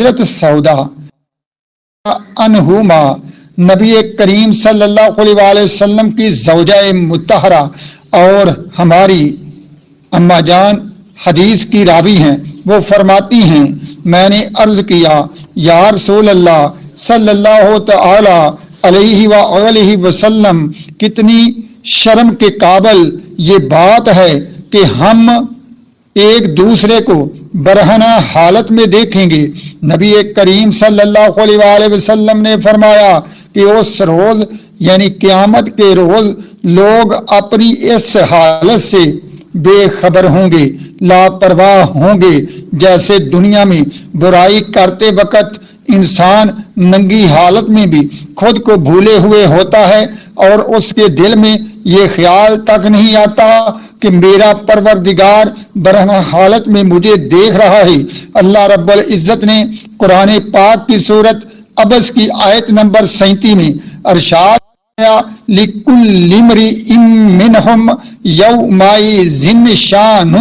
حضرت سودا انہما نبی کریم صلی اللہ علیہ وآلہ وسلم کی زوجہ مطہرہ اور ہماری اما جان حدیث کی راوی ہیں، وہ فرماتی ہیں میں نے عرض کیا یا رسول اللہ صلی اللہ تعالی علیہ وآلہ وسلم کتنی شرم کے قابل یہ بات ہے کہ ہم ایک دوسرے کو برہنہ حالت میں دیکھیں گے۔ نبی کریم صلی اللہ علیہ وآلہ وسلم نے فرمایا کہ اس روز یعنی قیامت کے روز لوگ اپنی اس حالت سے بے خبر ہوں گے، لاپرواہ ہوں گے، جیسے دنیا میں برائی کرتے وقت انسان ننگی حالت میں بھی خود کو بھولے ہوئے ہوتا ہے اور اس کے دل میں یہ خیال تک نہیں آتا کہ میرا پروردگار برہنہ حالت میں مجھے دیکھ رہا ہے۔ اللہ رب العزت نے قرآن پاک کی سورت عبس کی آیت نمبر 37 میں ارشاد لِكُلِّ امْرِئٍ مِّنْهُمْ يَوْمَئِذٍ شَأْنٌ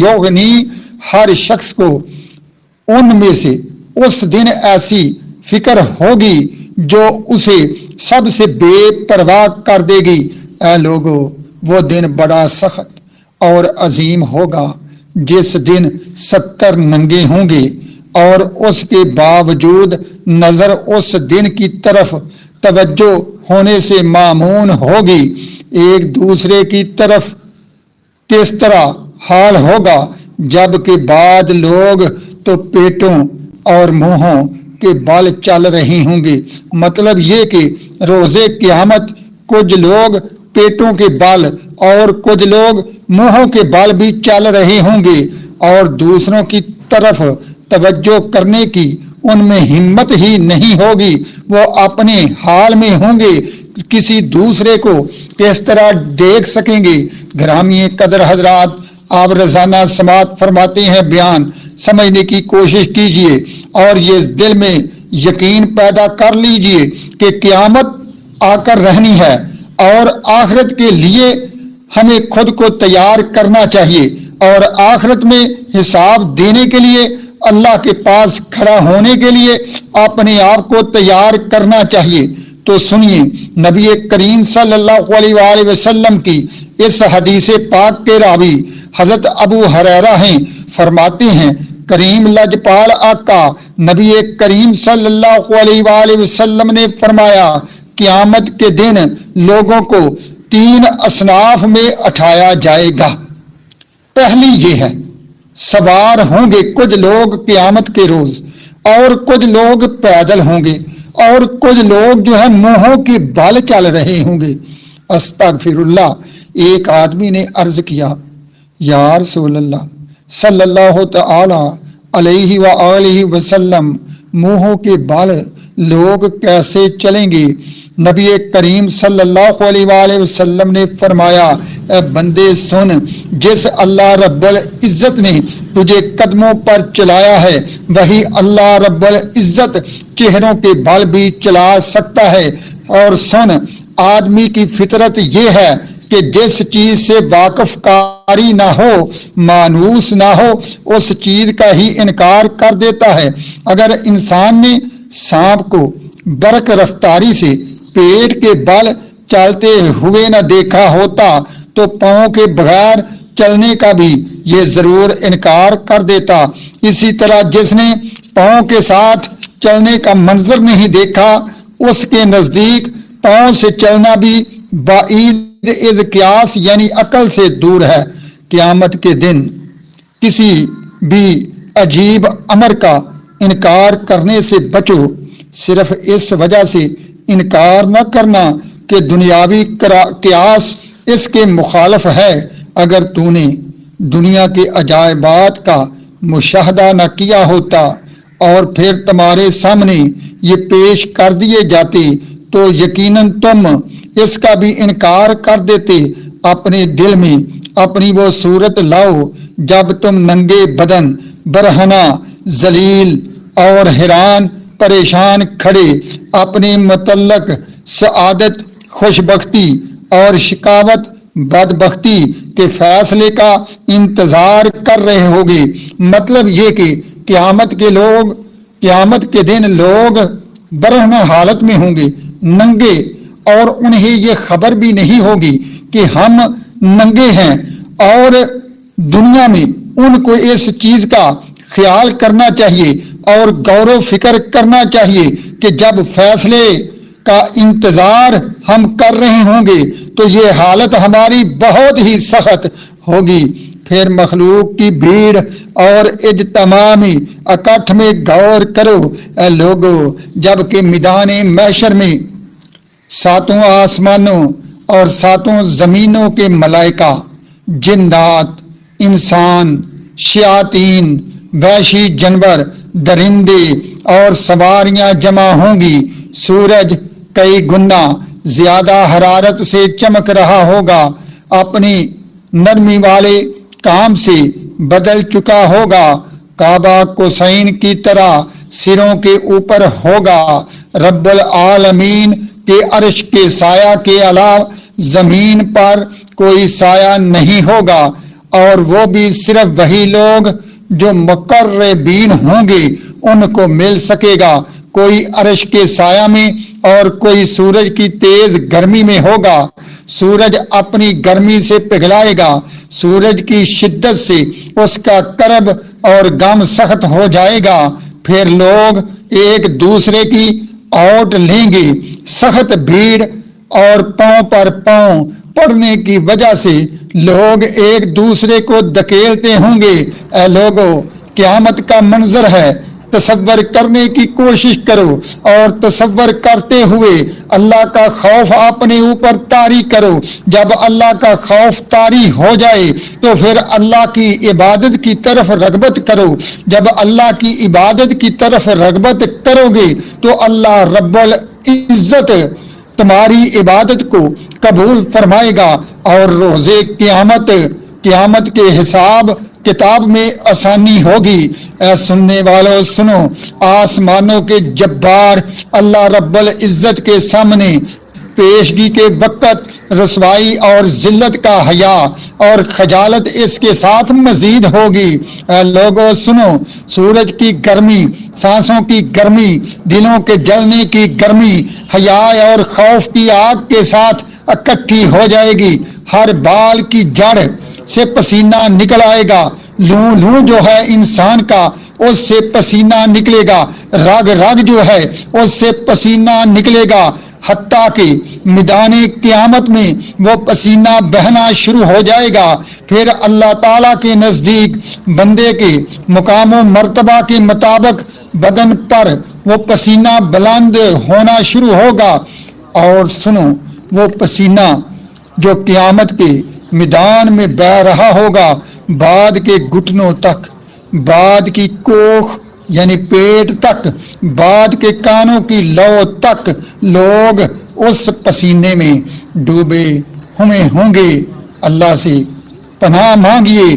يُغْنِيهِ، ہر شخص کو ان میں سے اس دن ایسی فکر ہوگی جو اسے سب سے بے پرواہ کر دے گی۔ اے لوگو، وہ دن بڑا سخت اور عظیم ہوگا جس دن 70 ننگے ہوں گے اور اس کے باوجود نظر اس دن کی طرف توجہ ہونے سے معمون ہوگی۔ ایک دوسرے کی طرف کس طرح حال ہوگا جبکہ بعض لوگ تو پیٹوں اور منہوں کے بال چل رہے ہوں گے۔ مطلب یہ کہ روز قیامت کچھ لوگ پیٹوں کے بال اور کچھ لوگ منہوں کے بال بھی چل رہے ہوں گے اور دوسروں کی طرف توجہ کرنے کی ان میں ہمت ہی نہیں ہوگی۔ وہ اپنے حال میں ہوں گے، کسی دوسرے کو کس طرح دیکھ سکیں گے۔ گرامی قدر حضرات، آپ روزانہ سماعت فرماتے ہیں، بیان سمجھنے کی کوشش کیجئے اور یہ دل میں یقین پیدا کر لیجئے کہ قیامت آ کر رہنی ہے اور آخرت کے لیے ہمیں خود کو تیار کرنا چاہیے اور آخرت میں حساب دینے کے لیے اللہ کے پاس کھڑا ہونے کے لیے اپنے آپ کو تیار کرنا چاہیے۔ تو سنیے، نبی کریم صلی اللہ علیہ وآلہ وسلم کی اس حدیث پاک کے راوی حضرت ابو ہریرہ ہیں، فرماتے ہیں کریم لجپال آقا نبی کریم صلی اللہ علیہ وآلہ وسلم نے فرمایا قیامت کے دن لوگوں کو 3 اصناف میں اٹھایا جائے گا۔ پہلی یہ ہے، سوار ہوں گے کچھ لوگ قیامت کے روز اور کچھ لوگ پیدل ہوں گے اور کچھ لوگ جو ہے منہوں کے بال چل رہے ہوں گے۔ استغفر اللہ۔ ایک آدمی نے عرض کیا یا رسول اللہ صلی اللہ تعالی علیہ وآلہ وسلم، منہوں کے بال لوگ کیسے چلیں گے؟ نبی کریم صلی اللہ علیہ وآلہ وسلم نے فرمایا اے بندے سن، جس اللہ رب العزت نے تجھے قدموں پر چلایا ہے وہی اللہ رب العزت چہروں کے بال بھی چلا سکتا ہے۔ اور سن، آدمی کی فطرت یہ ہے کہ جس چیز سے واقف کاری نہ ہو، مانوس نہ ہو، اس چیز کا ہی انکار کر دیتا ہے۔ اگر انسان نے سانپ کو برق رفتاری سے پیٹ کے بال چلتے ہوئے نہ دیکھا ہوتا تو پاؤں کے بغیر چلنے کا بھی یہ ضرور انکار کر دیتا۔ اسی طرح جس نے پاؤں کے ساتھ چلنے کا منظر نہیں دیکھا، اس کے نزدیک پاؤں سے چلنا بھی بعید از قیاس یعنی عقل سے دور ہے۔ قیامت کے دن کسی بھی عجیب امر کا انکار کرنے سے بچو، صرف اس وجہ سے انکار نہ کرنا کہ دنیاوی قیاس اس کے مخالف ہے۔ اگر تو نے دنیا کے عجائبات کا مشاہدہ نہ کیا ہوتا اور پھر تمہارے سامنے یہ پیش کر دیے جاتے تو یقیناً تم اس کا بھی انکار کر دیتے۔ اپنے دل میں اپنی وہ صورت لاؤ جب تم ننگے بدن، برہنہ، ذلیل اور حیران پریشان کھڑے اپنے متعلق سعادت، خوشبختی اور شقاوت، بدبختی کے فیصلے کا انتظار کر رہے ہوگے۔ مطلب یہ کہ قیامت کے قیامت کے دن لوگ برہنہ حالت میں ہوں گے، ننگے، اور انہیں یہ خبر بھی نہیں ہوگی کہ ہم ننگے ہیں، اور دنیا میں ان کو اس چیز کا خیال کرنا چاہیے اور غور و فکر کرنا چاہیے کہ جب فیصلے کا انتظار ہم کر رہے ہوں گے تو یہ حالت ہماری بہت ہی سخت ہوگی۔ پھر مخلوق کی بھیڑ اور اجتماعی اکٹھ میں غور کرو اے لوگو، جبکہ میدان محشر میں ساتوں آسمانوں اور ساتوں زمینوں کے ملائکہ، جنات، انسان، شیاطین، وحشی جانور، درندے اور سواریاں جمع ہوں گی۔ سورج کئی گنا زیادہ حرارت سے چمک رہا ہوگا، اپنی نرمی والے کام سے بدل چکا ہوگا، کعبہ قوسین کی طرح سروں کے اوپر ہوگا۔ رب العالمین کے عرش کے سایہ کے علاوہ زمین پر کوئی سایہ نہیں ہوگا، اور وہ بھی صرف وہی لوگ جو مقربین ہوں گے ان کو مل سکے گا۔ کوئی عرش کے سایہ میں اور کوئی سورج کی تیز گرمی میں ہوگا۔ سورج اپنی گرمی سے پگھلائے گا، سورج کی شدت سے اس کا کرب اور غم سخت ہو جائے گا۔ پھر لوگ ایک دوسرے کی اوٹ لیں گے۔ سخت بھیڑ اور پاؤں پر پاؤں پڑنے کی وجہ سے لوگ ایک دوسرے کو دھکیلتے ہوں گے۔ اے لوگو، قیامت کا منظر ہے، تصور کرنے کی کوشش کرو، اور تصور کرتے ہوئے اللہ کا خوف اپنے اوپر طاری کرو۔ جب اللہ کا خوف طاری ہو جائے تو پھر اللہ کی عبادت کی طرف رغبت کرو۔ جب اللہ کی عبادت کی طرف رغبت کرو گے تو اللہ رب العزت تمہاری عبادت کو قبول فرمائے گا، اور روز قیامت کے حساب کتاب میں آسانی ہوگی۔ اے سننے والوں سنو، آسمانوں کے جبار اللہ رب العزت کے سامنے پیشگی کے وقت رسوائی اور ذلت کا حیا اور خجالت اس کے ساتھ مزید ہوگی۔ اے لوگوں سنو، سورج کی گرمی، سانسوں کی گرمی، دلوں کے جلنے کی گرمی حیا اور خوف کی آگ کے ساتھ اکٹھی ہو جائے گی۔ ہر بال کی جڑ سے پسینہ نکل آئے گا، لوں جو ہے انسان کا اس سے پسینہ نکلے گا، رگ جو ہے اس سے پسینہ نکلے گا، حتیٰ کہ میدان قیامت میں وہ پسینہ بہنا شروع ہو جائے گا۔ پھر اللہ تعالیٰ کے نزدیک بندے کے مقام و مرتبہ کے مطابق بدن پر وہ پسینہ بلند ہونا شروع ہوگا۔ اور سنو، وہ پسینہ جو قیامت کے میدان میں بہہ رہا ہوگا، بعد کے گھٹنوں تک، بعد کی کوکھ یعنی پیٹ تک، بعد کے کانوں کی لو تک لوگ اس پسینے میں ڈوبے ہوئے ہوں گے۔ اللہ سے پناہ مانگیے